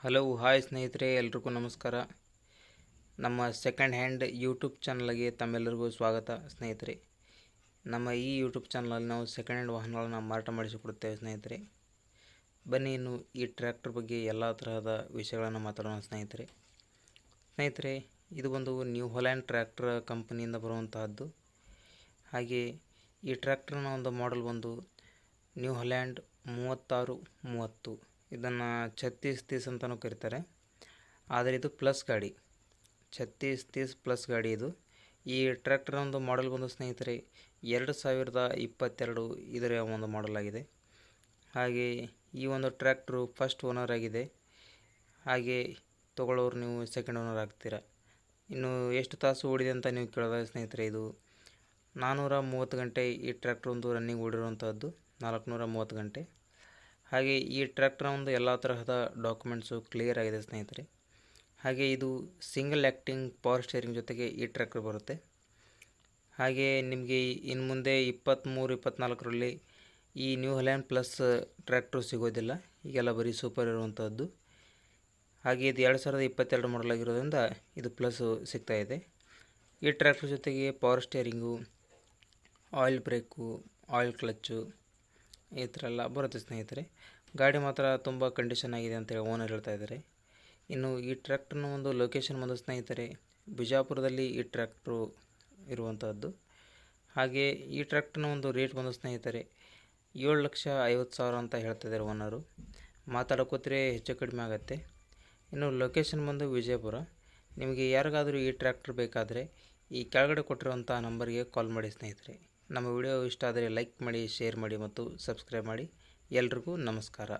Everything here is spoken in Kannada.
ಹಲೋ ಹಾಯ್ ಸ್ನೇಹಿತರೆ, ಎಲ್ರಿಗೂ ನಮಸ್ಕಾರ. ನಮ್ಮ ಸೆಕೆಂಡ್ ಹ್ಯಾಂಡ್ ಯೂಟ್ಯೂಬ್ ಚಾನಲ್ಗೆ ತಮ್ಮೆಲ್ಲರಿಗೂ ಸ್ವಾಗತ. ಸ್ನೇಹಿತರೆ, ನಮ್ಮ ಈ ಯೂಟ್ಯೂಬ್ ಚಾನಲಲ್ಲಿ ನಾವು ಸೆಕೆಂಡ್ ಹ್ಯಾಂಡ್ ವಾಹನಗಳನ್ನು ಮಾರಾಟ ಮಾಡಿಸಿಕೊಡುತ್ತೇವೆ. ಸ್ನೇಹಿತರೆ, ಬನ್ನಿ ಇನ್ನು ಈ ಟ್ರ್ಯಾಕ್ಟರ್ ಬಗ್ಗೆ ಎಲ್ಲ ತರಹದ ವಿಷಯಗಳನ್ನು ಮಾತಾಡೋಣ. ಸ್ನೇಹಿತರೆ, ಇದು ಒಂದು ನ್ಯೂ ಹೊಲ್ಯಾಂಡ್ ಟ್ರ್ಯಾಕ್ಟರ್ ಕಂಪನಿಯಿಂದ ಬರುವಂತಹದ್ದು. ಹಾಗೆ ಈ ಟ್ರ್ಯಾಕ್ಟರ್ನ ಒಂದು ಮಾಡೆಲ್ ಬಂದು ನ್ಯೂ ಹೊಲ್ಯಾಂಡ್ 3630. ಇದನ್ನು 3630 ಅಂತಲೂ ಕರೀತಾರೆ. ಆದರೆ ಇದು ಪ್ಲಸ್ ಗಾಡಿ, 3630 ಪ್ಲಸ್ ಗಾಡಿ ಇದು. ಈ ಟ್ರ್ಯಾಕ್ಟರ್ ಒಂದು ಮಾಡೆಲ್ ಬಂದು ಸ್ನೇಹಿತರೆ 2022 ಇದರ ಒಂದು ಮಾಡೆಲ್ ಆಗಿದೆ. ಹಾಗೆ ಈ ಒಂದು ಟ್ರ್ಯಾಕ್ಟ್ರು ಫಸ್ಟ್ ಓನರ್ ಆಗಿದೆ. ಹಾಗೆ ತೊಗೊಳ್ಳೋರು ನೀವು ಸೆಕೆಂಡ್ ಓನರ್ ಆಗ್ತೀರಾ. ಇನ್ನು ಎಷ್ಟು ತಾಸು ಓಡಿದೆ ಅಂತ ನೀವು ಕೇಳಿದಾಗ ಸ್ನೇಹಿತರೆ, ಇದು 430 ಗಂಟೆ ಈ ಟ್ರ್ಯಾಕ್ಟರ್ ಒಂದು ರನ್ನಿಂಗ್ ಓಡಿರುವಂಥದ್ದು, 430 ಗಂಟೆ. ಹಾಗೆ ಈ ಟ್ರ್ಯಾಕ್ಟರ್ ಒಂದು ಎಲ್ಲ ತರಹದ ಡಾಕ್ಯುಮೆಂಟ್ಸು ಕ್ಲಿಯರ್ ಆಗಿದೆ ಸ್ನೇಹಿತರೆ. ಹಾಗೆ ಇದು ಸಿಂಗಲ್ ಆ್ಯಕ್ಟಿಂಗ್ ಪವರ್ ಸ್ಟೇರಿಂಗ್ ಜೊತೆಗೆ ಈ ಟ್ರ್ಯಾಕ್ಟರ್ ಬರುತ್ತೆ. ಹಾಗೆ ನಿಮಗೆ ಇನ್ನು ಮುಂದೆ 23-24ರಲ್ಲಿ ಈ ನ್ಯೂ ಹೊಲ್ಯಾಂಡ್ ಪ್ಲಸ್ ಟ್ರ್ಯಾಕ್ಟ್ರು ಸಿಗೋದಿಲ್ಲ. ಈಗೆಲ್ಲ ಬರೀ ಸೂಪರ್ ಇರುವಂಥದ್ದು. ಹಾಗೆ ಇದು 2022 ಮಾಡಲ್ ಆಗಿರೋದ್ರಿಂದ ಇದು ಪ್ಲಸ್ಸು ಸಿಗ್ತಾಯಿದೆ. ಈ ಟ್ರ್ಯಾಕ್ಟರ್ ಜೊತೆಗೆ power steering, oil break, oil clutch ಈ ಥರ ಎಲ್ಲ ಬರುತ್ತೆ ಸ್ನೇಹಿತರೆ. ಗಾಡಿ ಮಾತ್ರ ತುಂಬ ಕಂಡೀಷನ್ ಆಗಿದೆ ಅಂತೇಳಿ ಓನರ್ ಹೇಳ್ತಾ ಇದ್ದಾರೆ. ಇನ್ನು ಈ ಟ್ರ್ಯಾಕ್ಟರ್ನ ಒಂದು ಲೊಕೇಶನ್ ಬಂದು ಸ್ನೇಹಿತರೆ ಬಿಜಾಪುರದಲ್ಲಿ ಈ ಟ್ರ್ಯಾಕ್ಟ್ರು ಇರುವಂಥದ್ದು. ಹಾಗೆ ಈ ಟ್ರ್ಯಾಕ್ಟರ್ನ ಒಂದು ರೇಟ್ ಬಂದು ಸ್ನೇಹಿತರೆ 7,50,000 ಅಂತ ಹೇಳ್ತಾಯಿದ್ದಾರೆ ಓನರು. ಮಾತಾಡೋಕೋತ್ರೆ ಹೆಚ್ಚು ಕಡಿಮೆ ಆಗುತ್ತೆ. ಇನ್ನು ಲೊಕೇಶನ್ ಬಂದು ವಿಜಯಪುರ. ನಿಮಗೆ ಯಾರಿಗಾದರೂ ಈ ಟ್ರ್ಯಾಕ್ಟರ್ ಬೇಕಾದರೆ ಈ ಕೆಳಗಡೆ ಕೊಟ್ಟಿರುವಂಥ ನಂಬರ್ಗೆ ಕಾಲ್ ಮಾಡಿ ಸ್ನೇಹಿತರೆ. ನಮ್ಮ ವಿಡಿಯೋ ಇಷ್ಟ ಆದರೆ ಲೈಕ್ ಮಾಡಿ, ಶೇರ್ ಮಾಡಿ ಮತ್ತು ಸಬ್ಸ್ಕ್ರೈಬ್ ಮಾಡಿ. ಎಲ್ರಿಗೂ ನಮಸ್ಕಾರ.